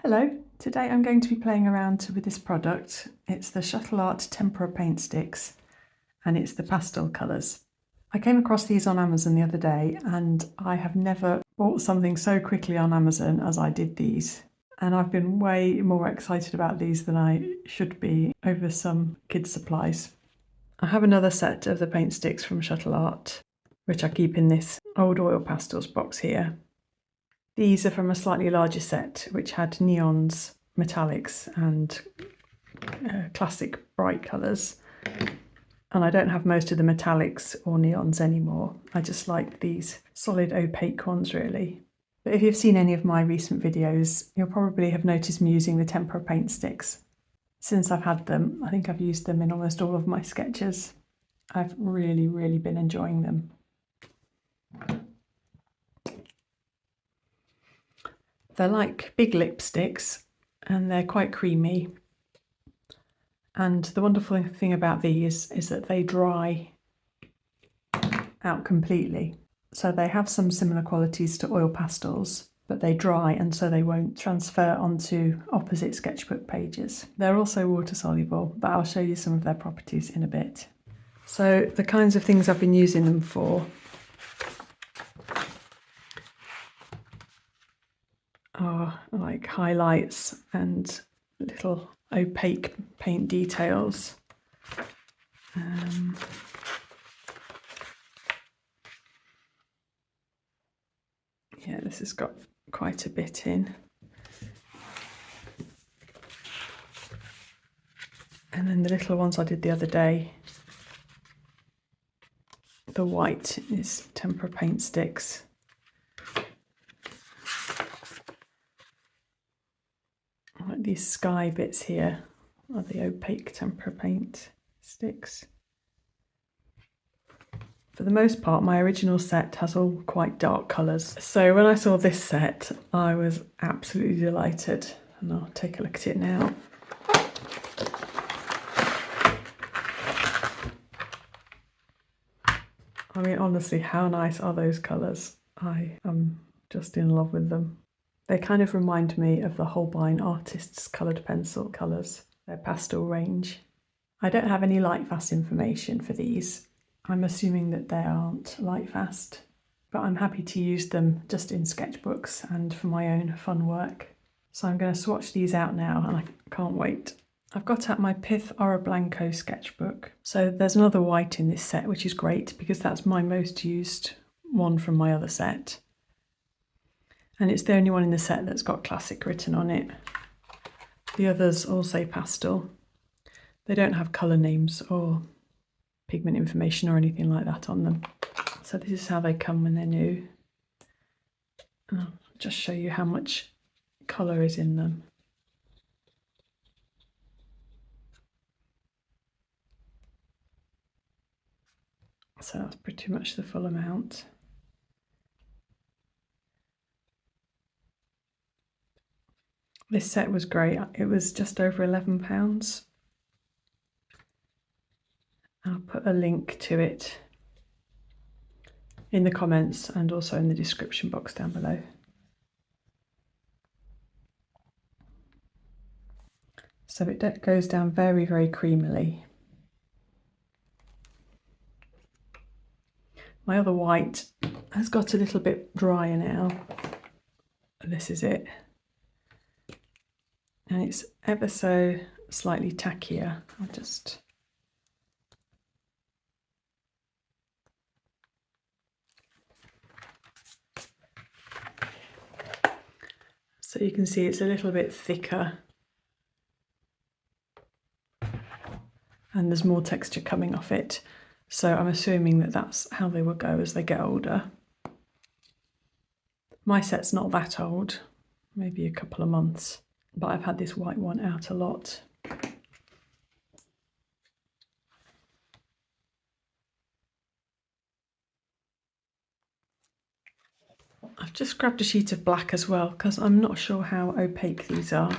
Hello, today I'm going to be playing around with this product. It's the Shuttle Tempera Paint Sticks and it's the pastel colours. I came across these on Amazon the other day and I have never bought something so quickly on Amazon as I did these. And I've been way more excited about these than I should be over some kids' supplies. I have another set of the paint sticks from Shuttle, which I keep in this old oil pastels box here. These are from a slightly larger set, which had neons, metallics and classic bright colours. And I don't have most of the metallics or neons anymore. I just like these solid opaque ones really. But if you've seen any of my recent videos, you'll probably have noticed me using the Tempera Paint Sticks. Since I've had them, I think I've used them in almost all of my sketches. I've really been enjoying them. They're like big lipsticks and they're quite creamy. And the wonderful thing about these is that they dry out completely. So they have some similar qualities to oil pastels, but they dry and so they won't transfer onto opposite sketchbook pages. They're also water soluble, but I'll show you some of their properties in a bit. So the kinds of things I've been using them for are like highlights and little opaque paint details. Yeah, this has got quite a bit in. And then the little ones I did the other day, the white is Tempera Paint Sticks. Like these sky bits here are the opaque Tempera Paint Sticks. For the most part, my original set has all quite dark colours. So when I saw this set, I was absolutely delighted. And I'll take a look at it now. I mean, honestly, how nice are those colours? I am just in love with them. They kind of remind me of the Holbein Artist's Coloured Pencil colours, their pastel range. I don't have any light fast information for these. I'm assuming that they aren't light fast, but I'm happy to use them just in sketchbooks and for my own fun work. So I'm going to swatch these out now and I can't wait. I've got out my Pith Oroblanco Sketchbook. So there's another white in this set, which is great because that's my most used one from my other set. And it's the only one in the set that's got classic written on it. The others all say pastel. They don't have colour names or pigment information or anything like that on them. So this is how they come when they're new. I'll just show you how much colour is in them. So that's pretty much the full amount. This set was great. It was just over £11. I'll put a link to it in the comments and also in the description box down below. So it goes down very creamily. My other white has got a little bit drier now. This is it. And it's ever so slightly tackier. I'll just... So you can see it's a little bit thicker. And there's more texture coming off it. So I'm assuming that that's how they will go as they get older. My set's not that old, maybe a couple of months, but I've had this white one out a lot. I've just grabbed a sheet of black as well because I'm not sure how opaque these are.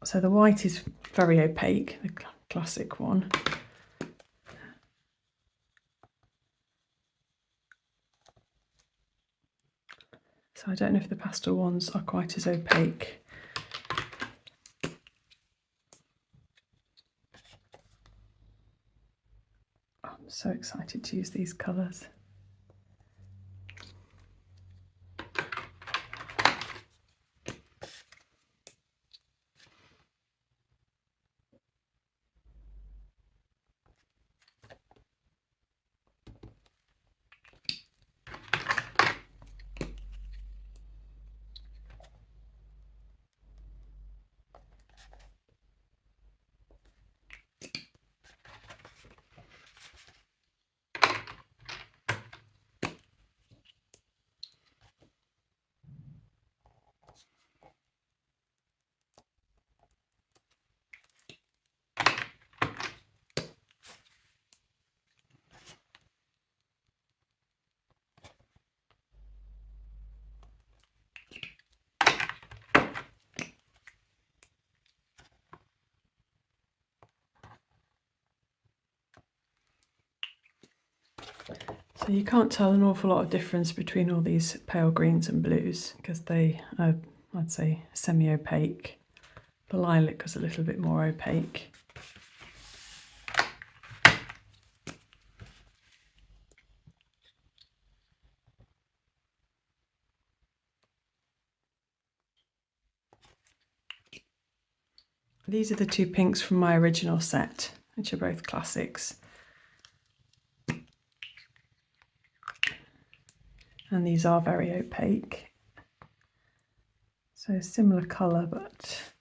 So the white is very opaque, the classic one. So I don't know if the pastel ones are quite as opaque. I'm so excited to use these colours. So you can't tell an awful lot of difference between all these pale greens and blues because they are, I'd say, semi-opaque. The lilac was a little bit more opaque. These are the two pinks from my original set, which are both classics. And these are very opaque. So similar colour, but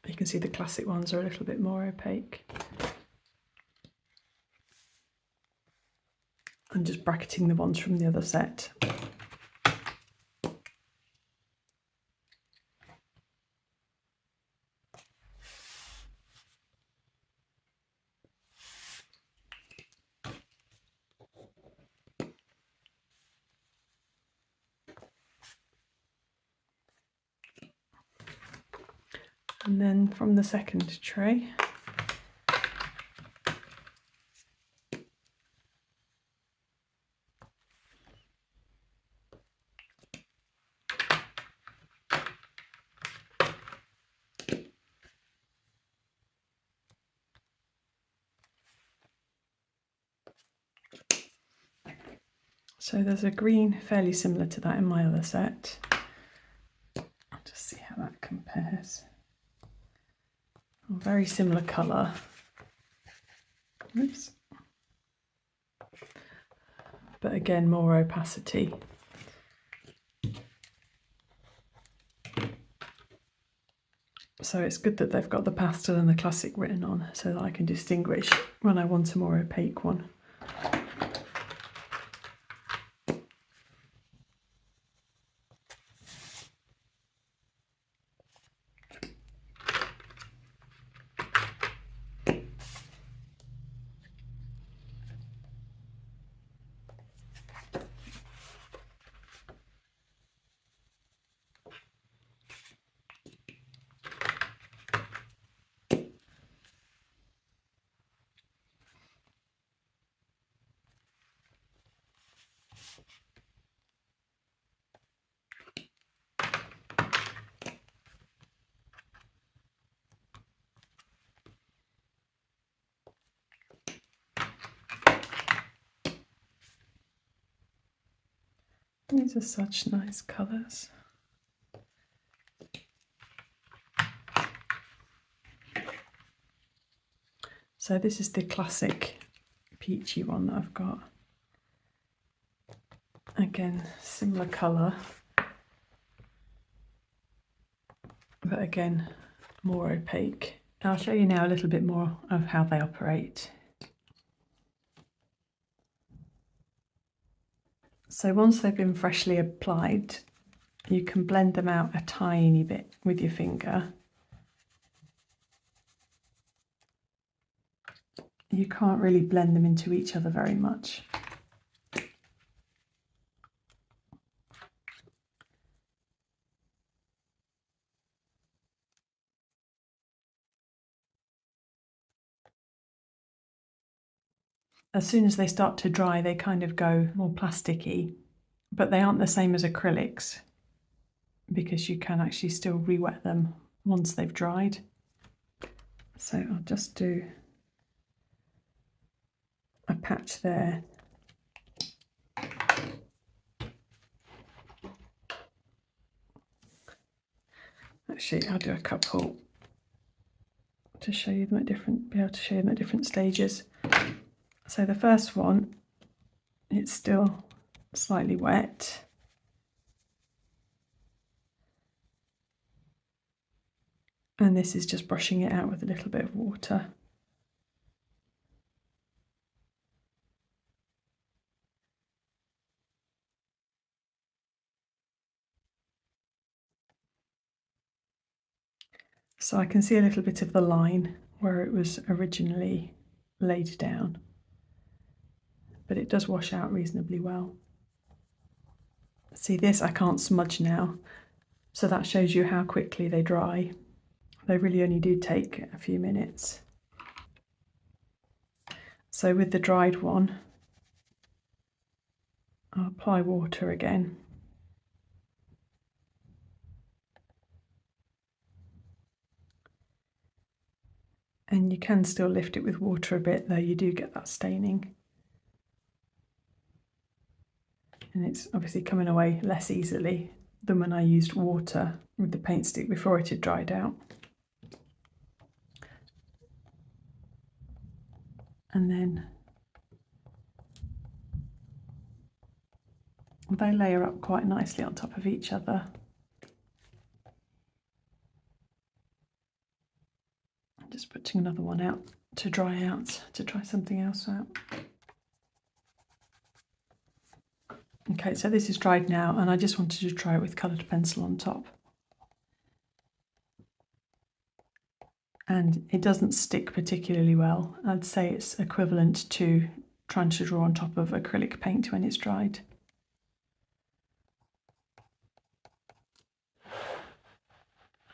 you can see the classic ones are a little bit more opaque. I'm just bracketing the ones from the other set. And then from the second tray, so there's a green fairly similar to that in my other set. I'll just see how that compares. Very similar colour. Oops. But again, more opacity. So it's good that they've got the pastel and the classic written on so that I can distinguish when I want a more opaque one. These are such nice colours. So this is the classic peachy one that I've got. Again, similar colour, but again, more opaque. I'll show you now a little bit more of how they operate. So once they've been freshly applied, you can blend them out a tiny bit with your finger. You can't really blend them into each other very much. As soon as they start to dry, they kind of go more plasticky, but they aren't the same as acrylics because you can actually still re-wet them once they've dried. So I'll just do a patch there. Actually, I'll do a couple to show you them at different stages. So the first one, it's still slightly wet. And this is just brushing it out with a little bit of water. So I can see a little bit of the line where it was originally laid down, but it does wash out reasonably well. See, this I can't smudge now, so that shows you how quickly they dry. They really only do take a few minutes. So with the dried one, I'll apply water again. And you can still lift it with water a bit, though you do get that staining. And it's obviously coming away less easily than when I used water with the paint stick before it had dried out. And then they layer up quite nicely on top of each other. I'm just putting another one out to dry out, to try something else out. Okay, so this is dried now, and I just wanted to try it with coloured pencil on top. And it doesn't stick particularly well. I'd say it's equivalent to trying to draw on top of acrylic paint when it's dried.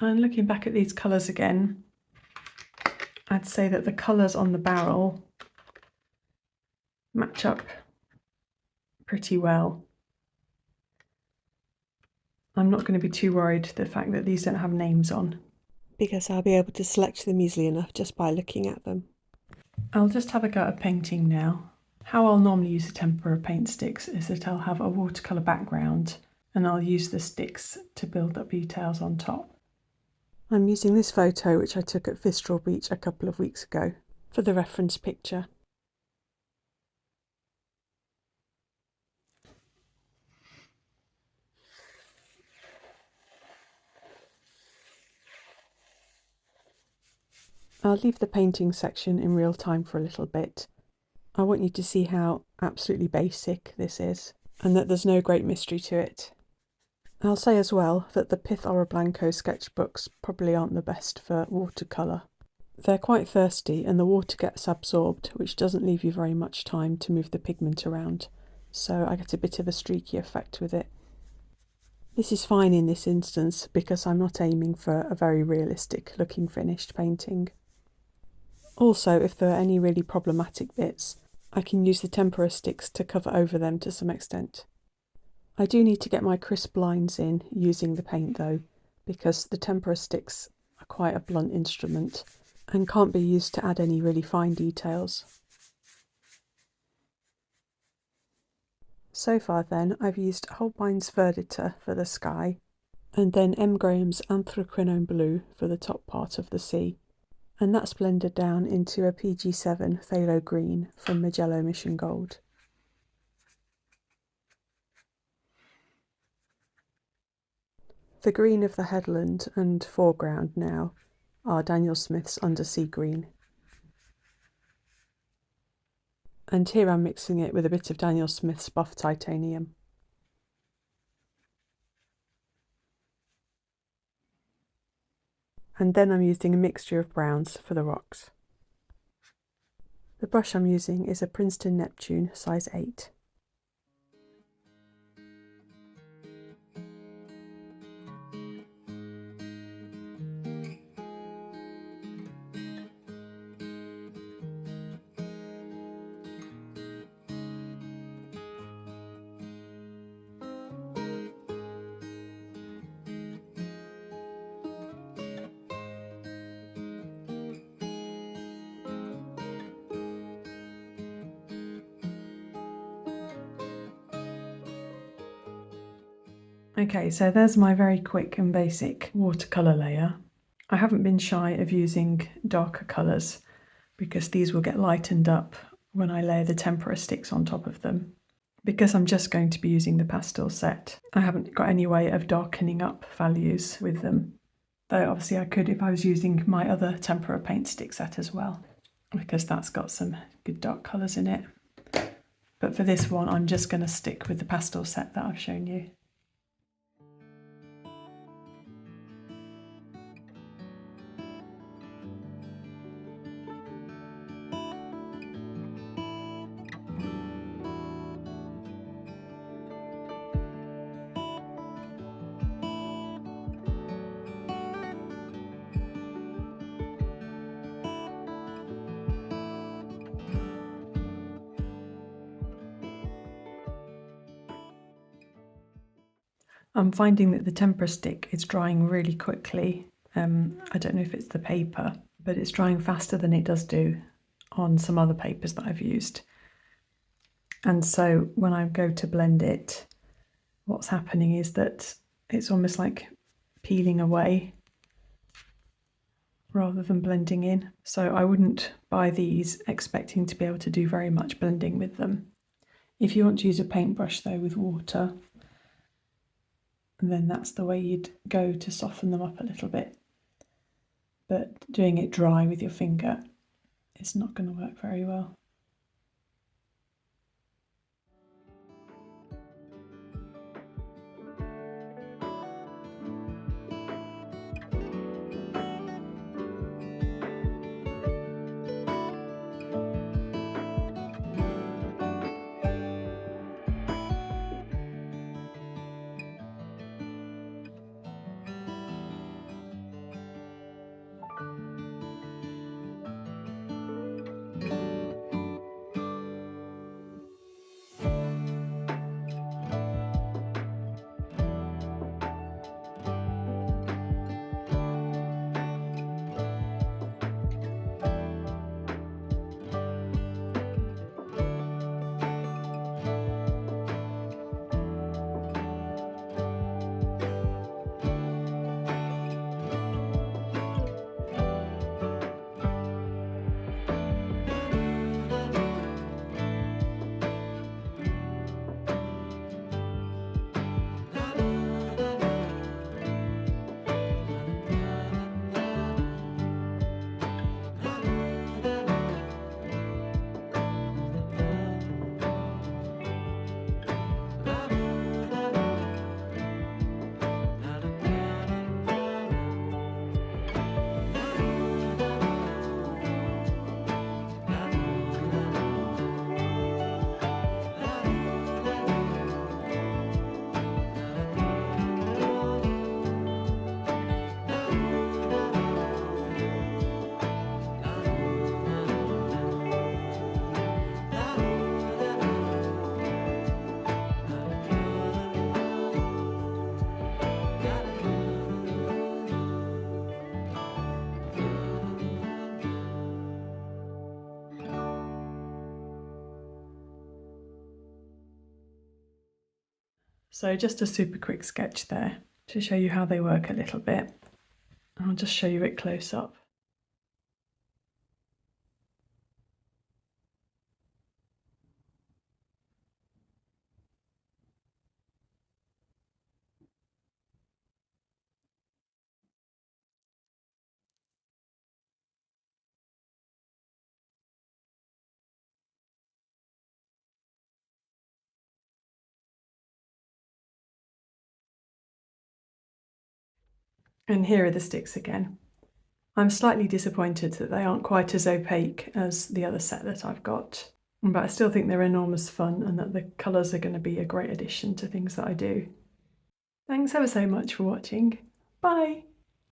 And looking back at these colours again, I'd say that the colours on the barrel match up pretty well. I'm not going to be too worried the fact that these don't have names on, because I'll be able to select them easily enough just by looking at them. I'll just have a go at painting now. How I'll normally use the Tempera Paint Sticks is that I'll have a watercolour background and I'll use the sticks to build up details on top. I'm using this photo which I took at Pith Beach a couple of weeks ago for the reference picture. I'll leave the painting section in real time for a little bit. I want you to see how absolutely basic this is and that there's no great mystery to it. I'll say as well that the Pith Oroblanco sketchbooks probably aren't the best for watercolour. They're quite thirsty and the water gets absorbed, which doesn't leave you very much time to move the pigment around, so I get a bit of a streaky effect with it. This is fine in this instance because I'm not aiming for a very realistic looking finished painting. Also, if there are any really problematic bits, I can use the tempera sticks to cover over them to some extent. I do need to get my crisp lines in using the paint though, because the tempera sticks are quite a blunt instrument and can't be used to add any really fine details. So far then, I've used Holbein's Verditer for the sky, and then M. Graham's Anthraquinone Blue for the top part of the sea, and that's blended down into a PG7 Phthalo Green from Mijello Mission Gold. The green of the headland and foreground now are Daniel Smith's Undersea Green. And here I'm mixing it with a bit of Daniel Smith's Buff Titanium. And then I'm using a mixture of browns for the rocks. The brush I'm using is a Princeton Neptune size 8. Okay, so there's my very quick and basic watercolour layer. I haven't been shy of using darker colours because these will get lightened up when I layer the tempera sticks on top of them. Because I'm just going to be using the pastel set, I haven't got any way of darkening up values with them. Though obviously I could if I was using my other Tempera Paint Stick set as well, because that's got some good dark colours in it. But for this one, I'm just going to stick with the pastel set that I've shown you. I'm finding that the tempera stick is drying really quickly. I don't know if it's the paper, but it's drying faster than it does do on some other papers that I've used. And so when I go to blend it, what's happening is that it's almost like peeling away rather than blending in. So I wouldn't buy these expecting to be able to do very much blending with them. If you want to use a paintbrush though with water, then that's the way you'd go to soften them up a little bit. But doing it dry with your finger, it's not going to work very well. So just a super quick sketch there to show you how they work a little bit. I'll just show you it close up. And here are the sticks again. I'm slightly disappointed that they aren't quite as opaque as the other set that I've got, but I still think they're enormous fun and that the colours are going to be a great addition to things that I do. Thanks ever so much for watching. Bye!